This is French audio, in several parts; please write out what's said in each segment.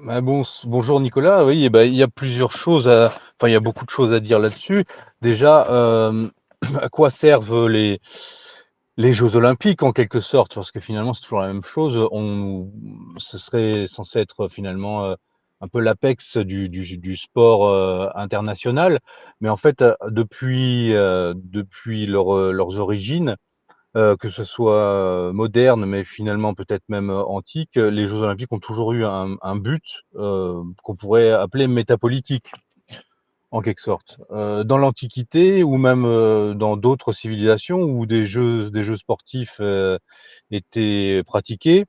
Bonjour Nicolas, oui, eh ben, il y a plusieurs choses enfin, il y a beaucoup de choses à dire là-dessus. Déjà, à quoi servent les Jeux Olympiques en quelque sorte? Parce que finalement, c'est toujours la même chose. Ce serait censé être finalement un peu l'apex du sport international. Mais en fait, depuis leurs origines, que ce soit moderne, mais finalement peut-être même antique, les Jeux olympiques ont toujours eu un but, qu'on pourrait appeler métapolitique, en quelque sorte. Dans l'Antiquité ou même, dans d'autres civilisations où des jeux sportifs, étaient pratiqués,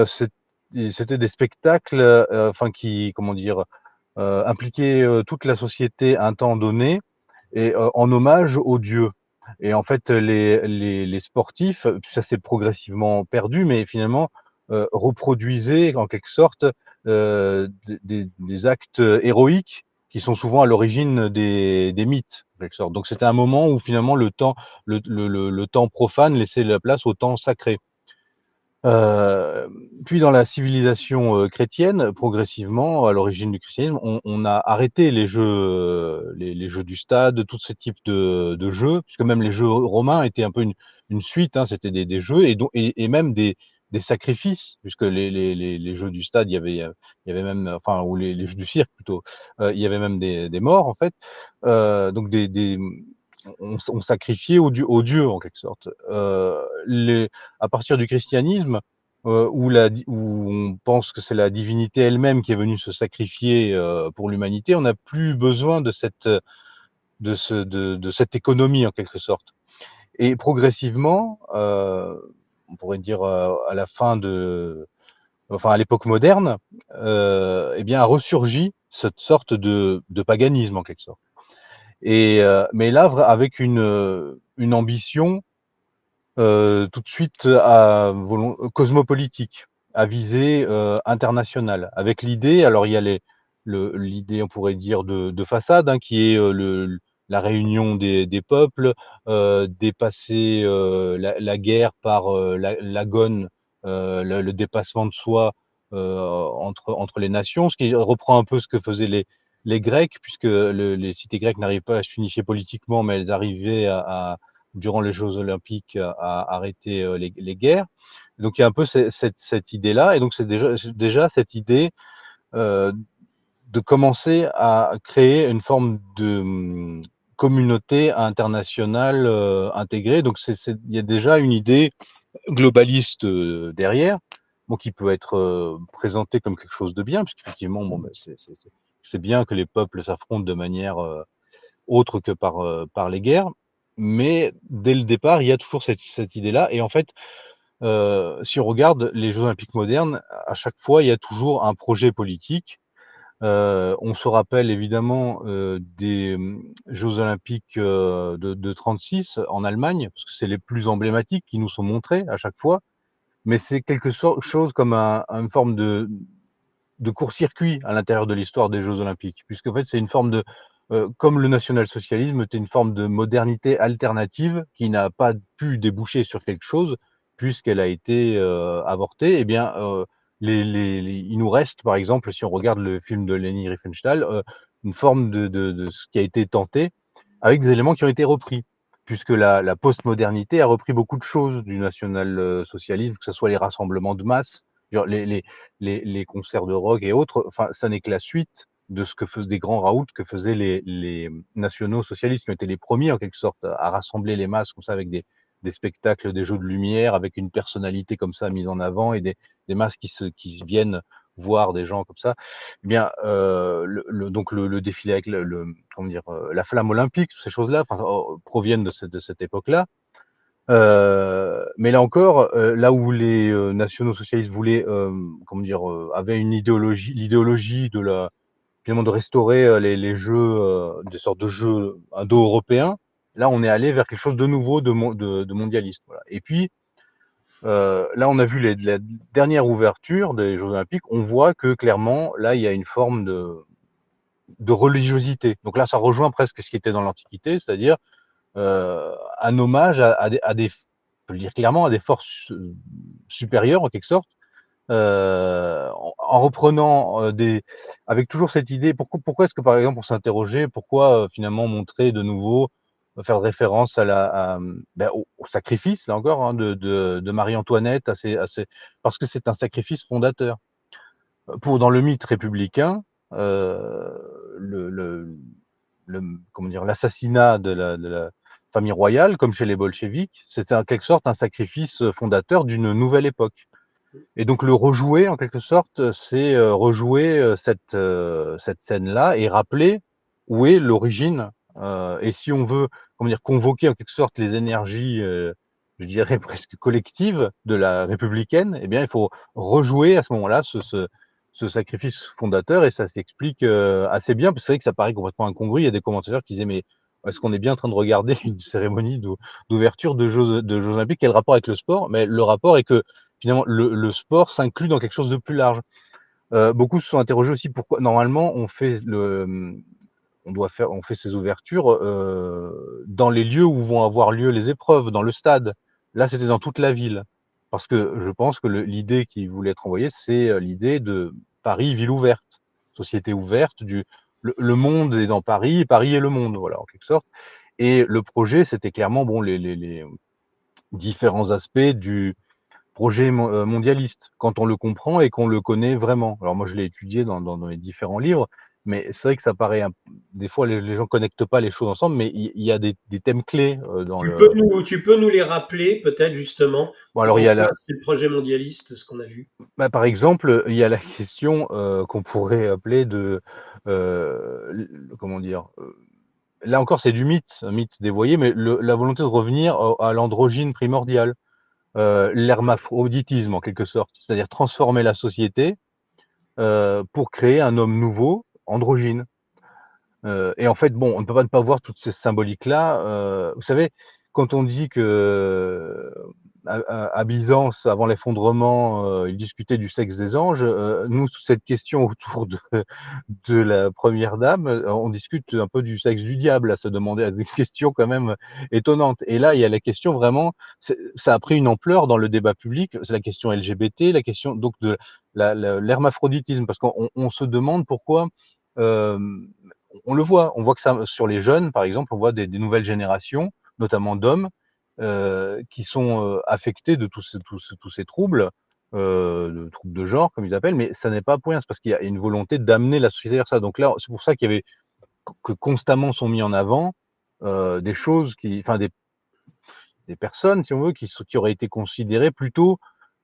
c'était des spectacles, enfin qui, comment dire? Impliquaient, toute la société un temps donné et en hommage aux dieux. Et en fait, les sportifs, ça s'est progressivement perdu, mais finalement, reproduisaient en quelque sorte, des actes héroïques qui sont souvent à l'origine des mythes, en quelque sorte. Donc c'était un moment où finalement le temps profane laissait la place au temps sacré. Puis dans la civilisation, chrétienne, progressivement, à l'origine du christianisme, on a arrêté les jeux du stade, tous ces types de jeux, puisque même les jeux romains étaient un peu une suite, hein, c'était des jeux et même des sacrifices, puisque les jeux du stade, il y avait même, enfin, ou les jeux du cirque plutôt, il y avait même des morts en fait, donc on sacrifiait aux dieux en quelque sorte. Les À partir du christianisme, où on pense que c'est la divinité elle-même qui est venue se sacrifier, pour l'humanité, on n'a plus besoin de cette économie en quelque sorte. Et progressivement, on pourrait dire, à la fin de enfin à l'époque moderne, et bien a ressurgi cette sorte de paganisme en quelque sorte. Mais là avec une ambition tout de suite cosmopolitique, à visée, internationale. Avec l'idée, alors il y a l'idée, on pourrait dire de façade, hein, qui est, la réunion des peuples, dépasser, la guerre par, l'agone, le dépassement de soi, entre les nations, ce qui reprend un peu ce que faisaient les Grecs, puisque les cités grecques n'arrivaient pas à s'unifier politiquement, mais elles arrivaient durant les Jeux olympiques, à arrêter les guerres. Donc il y a un peu cette idée-là, et donc c'est déjà cette idée euh, de commencer à créer une forme de communauté internationale intégrée. Donc il y a déjà une idée globaliste derrière, bon, qui peut être présentée comme quelque chose de bien, puisqu'effectivement, bon, ben, c'est bien que les peuples s'affrontent de manière autre que par les guerres. Mais dès le départ, il y a toujours cette idée-là. Et en fait, si on regarde les Jeux olympiques modernes, à chaque fois, il y a toujours un projet politique. On se rappelle évidemment des Jeux olympiques de 36 en Allemagne, parce que c'est les plus emblématiques qui nous sont montrés à chaque fois. Mais c'est chose comme une forme de court-circuit à l'intérieur de l'histoire des Jeux olympiques, puisqu'en fait, c'est une forme de, comme le national-socialisme était une forme de modernité alternative qui n'a pas pu déboucher sur quelque chose, puisqu'elle a été avortée. Eh bien, il nous reste, par exemple, si on regarde le film de Leni Riefenstahl, une forme de ce qui a été tenté, avec des éléments qui ont été repris, puisque la postmodernité a repris beaucoup de choses du national-socialisme, que ce soit les rassemblements de masse, genre les concerts de rock et autres. Enfin, ça n'est que la suite de ce que faisaient des grands raouts que faisaient les nationaux socialistes, qui ont été les premiers en quelque sorte à rassembler les masses comme ça, avec des spectacles, des jeux de lumière, avec une personnalité comme ça mise en avant, et des masses qui viennent voir des gens comme ça. Eh bien, donc le défilé avec comment dire, la flamme olympique, toutes ces choses-là, enfin, proviennent de cette époque-là. Mais là encore, là où les nationaux socialistes voulaient, comment dire, avaient l'idéologie finalement de restaurer les jeux, des sortes de jeux indo-européens. Là, on est allé vers quelque chose de nouveau, de mondialiste. Voilà. Et puis, là, on a vu la dernière ouverture des Jeux Olympiques. On voit que clairement, là, il y a une forme de religiosité. Donc là, ça rejoint presque ce qui était dans l'Antiquité, c'est-à-dire un hommage à des, on peut le dire clairement, à des forces supérieures en quelque sorte, en reprenant, avec toujours cette idée, pourquoi est-ce que, par exemple, on s'interrogeait, pourquoi, finalement montrer de nouveau, faire référence au sacrifice, là encore, hein, de Marie-Antoinette, parce que c'est un sacrifice fondateur. Dans le mythe républicain, le comment dire? L'assassinat de la famille royale, comme chez les bolcheviks, c'était en quelque sorte un sacrifice, fondateur d'une nouvelle époque. Et donc le rejouer en quelque sorte, c'est, rejouer, cette scène-là et rappeler où est l'origine, et si on veut, comment dire? Convoquer en quelque sorte les énergies, je dirais presque collectives de la républicaine, eh bien il faut rejouer à ce moment-là ce sacrifice fondateur et ça s'explique, assez bien. Parce que c'est vrai que ça paraît complètement incongru. Il y a des commentateurs qui disaient: «Mais est-ce qu'on est bien en train de regarder une cérémonie d'ouverture de Jeux olympiques? Quel rapport avec le sport?» Mais le rapport est que finalement, le sport s'inclut dans quelque chose de plus large. Beaucoup se sont interrogés aussi pourquoi normalement on fait ces ouvertures, dans les lieux où vont avoir lieu les épreuves, dans le stade. Là, c'était dans toute la ville. Parce que je pense que l'idée qui voulait être envoyée, c'est, l'idée de Paris, ville ouverte, société ouverte, le monde est dans Paris, Paris est le monde, voilà, en quelque sorte. Et le projet, c'était clairement, bon, les différents aspects du projet mondialiste, quand on le comprend et qu'on le connaît vraiment. Alors moi, je l'ai étudié dans les différents livres, mais c'est vrai que ça paraît des fois, les gens connectent pas les choses ensemble, mais il y a des thèmes clés, dans le Tu peux nous les rappeler, peut-être justement, bon, alors il y en a quoi c'est le projet mondialiste, ce qu'on a vu? par exemple, il y a la question, qu'on pourrait appeler comment dire? Là encore, c'est du mythe, un mythe dévoyé, mais la volonté de revenir à l'androgyne primordial, l'hermaphroditisme en quelque sorte. C'est-à-dire transformer la société, pour créer un homme nouveau, androgyne. Et en fait, bon, on ne peut pas ne pas voir toutes ces symboliques-là. Vous savez, quand on dit que, à Byzance, avant l'effondrement, ils discutaient du sexe des anges, nous, sous cette question autour de la première dame, on discute un peu du sexe du diable, à se demander à des questions quand même étonnantes. Et là, il y a la question vraiment, ça a pris une ampleur dans le débat public, c'est la question LGBT, la question donc de l'hermaphroditisme, parce qu'on se demande pourquoi, hem on voit que ça sur les jeunes, par exemple, on voit des nouvelles générations, notamment d'hommes, qui sont, affectés de tous ces troubles, de troubles de genre, comme ils appellent, mais ça n'est pas pour rien, c'est parce qu'il y a une volonté d'amener la société vers ça. Donc là, c'est pour ça qu'il y avait que constamment sont mis en avant, des choses enfin des personnes, si on veut, qui auraient été considérées plutôt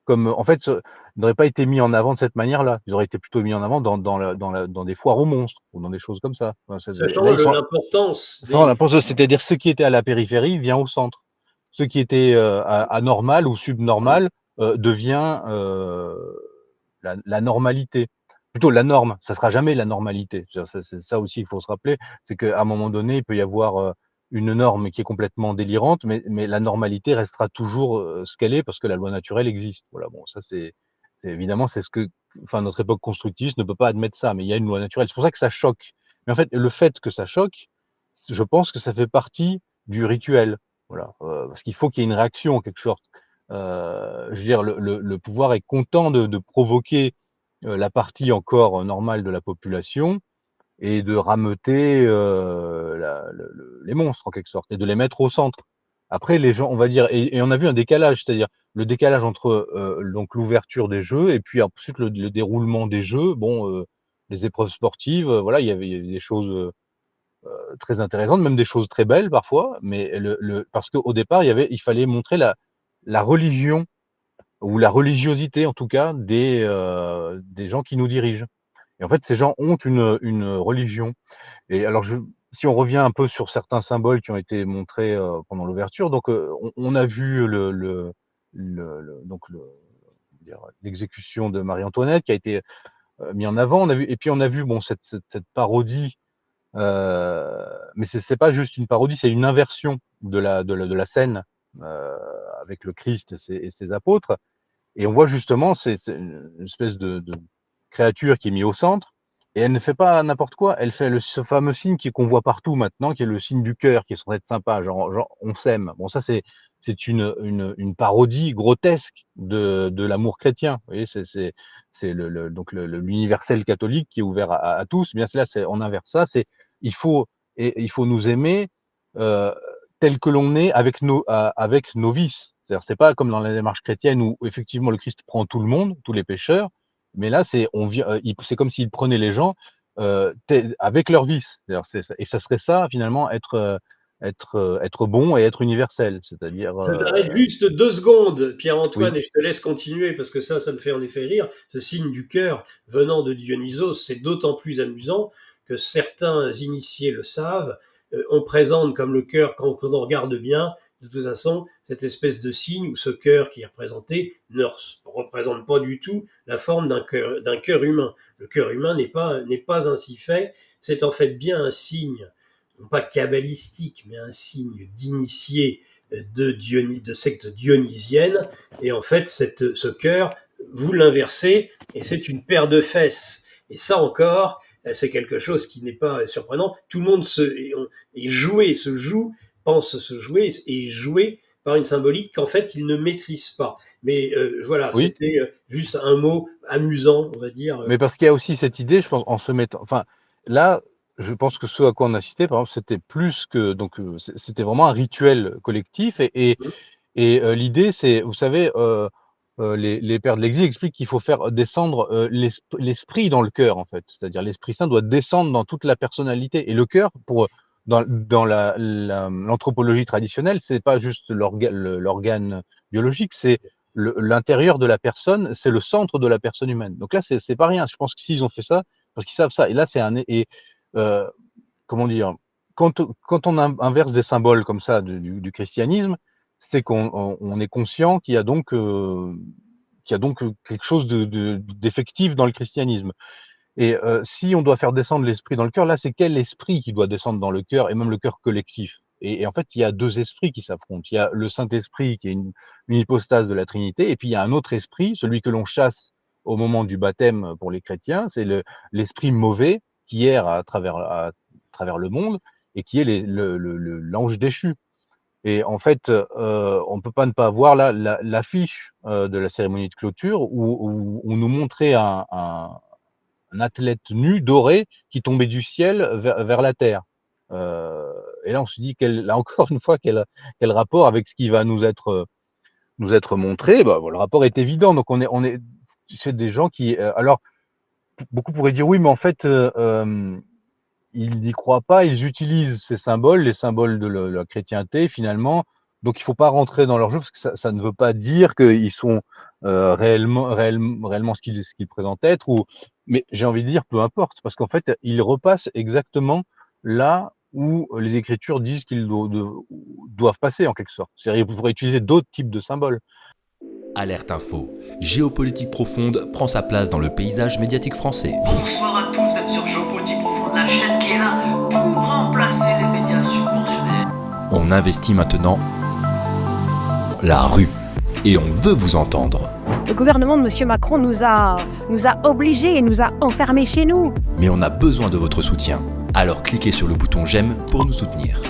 comme, en fait, n'auraient pas été mis en avant de cette manière-là. Ils auraient été plutôt mis en avant dans des foires aux monstres ou dans des choses comme ça. Enfin, Ça là, ils change sont l'importance sans la des... pense c'est-à-dire ceux qui étaient à la périphérie vient au centre. Ceux qui étaient, anormal ou subnormal, devient, la normalité. Plutôt la norme, ça sera jamais la normalité. C'est ça aussi, il faut se rappeler, c'est qu'à un moment donné, il peut y avoir, une norme qui est complètement délirante, mais la normalité restera toujours, ce qu'elle est parce que la loi naturelle existe. Voilà, bon, ça c'est évidemment, c'est ce que enfin notre époque constructiviste ne peut pas admettre ça, mais il y a une loi naturelle. C'est pour ça que ça choque. Mais en fait, le fait que ça choque, je pense que ça fait partie du rituel. Voilà, parce qu'il faut qu'il y ait une réaction en quelque sorte. Je veux dire le pouvoir est content de provoquer, la partie encore, normale de la population et de rameuter, les monstres en quelque sorte et de les mettre au centre. Après les gens, on va dire, et on a vu un décalage, c'est-à-dire le décalage entre, donc l'ouverture des jeux et puis ensuite le déroulement des jeux. Bon, les épreuves sportives, voilà, il y avait des choses, très intéressantes, même des choses très belles parfois, mais parce qu'au départ, il fallait montrer la religion ou la religiosité en tout cas des gens qui nous dirigent. Et en fait, ces gens ont une religion. Et alors si on revient un peu sur certains symboles qui ont été montrés, pendant l'ouverture, donc, on a vu comment dire? L'exécution de Marie-Antoinette qui a été, mis en avant. On a vu, bon, cette parodie. Mais c'est pas juste une parodie, c'est une inversion de la scène, heu, avec le Christ et ses apôtres. Et on voit justement c'est une espèce de créature qui est mise au centre et elle ne fait pas n'importe quoi, elle fait ce fameux signe qu'on voit partout maintenant, qui est le signe du cœur, qui est censé être sympa, genre «on s'aime». Bon, ça c'est une parodie grotesque de l'amour chrétien. Vous voyez, c'est donc l'universel catholique qui est ouvert à tous. Eh bien là, on inverse ça, il faut nous aimer tel que l'on est avec nos vices. C'est-à-dire, c'est pas comme dans la démarche chrétienne où effectivement le Christ prend tout le monde, tous les pécheurs, mais là c'est comme s'il prenait les gens avec leurs vices. Et ça serait ça finalement être bon et être universel, c'est-à-dire Je t'arrête juste 2 secondes, Pierre-Antoine, oui, et je te laisse continuer parce que ça me fait en effet rire. Ce signe du cœur venant de Dionysos, c'est d'autant plus amusant que certains initiés le savent. On présente comme le cœur, quand on regarde bien, de toute façon, cette espèce de signe ou ce cœur qui est représenté ne représente pas du tout la forme d'un cœur humain. Le cœur humain n'est pas ainsi fait. C'est en fait bien un signe, non pas kabbalistique, mais un signe d'initié de secte dionysienne, et en fait ce cœur, vous l'inversez et c'est une paire de fesses, et ça encore c'est quelque chose qui n'est pas surprenant. Tout le monde pense se jouer et est joué par une symbolique qu'en fait il ne maîtrise pas. Mais voilà, oui, c'était juste un mot amusant, on va dire. mais parce qu'il y a aussi cette idée, je pense, en se mettant, enfin, là, je pense que ce à quoi on a cité, par exemple, c'était plus que, donc, c'était vraiment un rituel collectif l'idée, c'est, vous savez, les pères de l'Église expliquent qu'il faut faire descendre l'esprit dans le cœur, en fait. C'est-à-dire l'Esprit Saint doit descendre dans toute la personnalité. Et le cœur, dans l'anthropologie traditionnelle, c'est pas juste l'organe biologique, c'est l'intérieur de la personne, c'est le centre de la personne humaine. Donc là, c'est pas rien. Je pense que s'ils ont fait ça, parce qu'ils savent ça. Et là, euh, comment dire, quand on inverse des symboles comme ça du christianisme, c'est qu'on est conscient qu'il y a donc quelque chose d'effectif dans le christianisme. Et si on doit faire descendre l'esprit dans le cœur, là, c'est quel esprit qui doit descendre dans le cœur, et même le cœur collectif. Et en fait, il y a deux esprits qui s'affrontent. Il y a le Saint-Esprit, qui est une hypostase de la Trinité, et puis il y a un autre esprit, celui que l'on chasse au moment du baptême pour les chrétiens, c'est l'esprit mauvais qui erre à travers le monde, et qui est l'ange déchu. Et en fait, on ne peut pas ne pas voir là l'affiche de la cérémonie de clôture où on nous montrait un athlète nu, doré, qui tombait du ciel vers la terre. Et là, on se dit, là encore une fois, quel rapport avec ce qui va nous être montré. Bah, le rapport est évident. Donc, c'est des gens qui... alors, beaucoup pourraient dire, oui, mais en fait, ils n'y croient pas, ils utilisent ces symboles, les symboles de la chrétienté, finalement. Donc, il ne faut pas rentrer dans leur jeu, parce que ça ne veut pas dire qu'ils sont réellement ce qu'ils présentent être. Mais j'ai envie de dire, peu importe, parce qu'en fait, ils repassent exactement là où les Écritures disent qu'ils doivent passer, en quelque sorte. C'est-à-dire qu'ils pourraient utiliser d'autres types de symboles. Alerte Info. Géopolitique profonde prend sa place dans le paysage médiatique français. Bonsoir à tous, vous êtes sur Géopolitique Profonde, la chaîne qui est là pour remplacer les médias subventionnés. On investit maintenant la rue et on veut vous entendre. Le gouvernement de M. Macron nous a obligés et nous a enfermés chez nous. Mais on a besoin de votre soutien. Alors cliquez sur le bouton j'aime pour nous soutenir.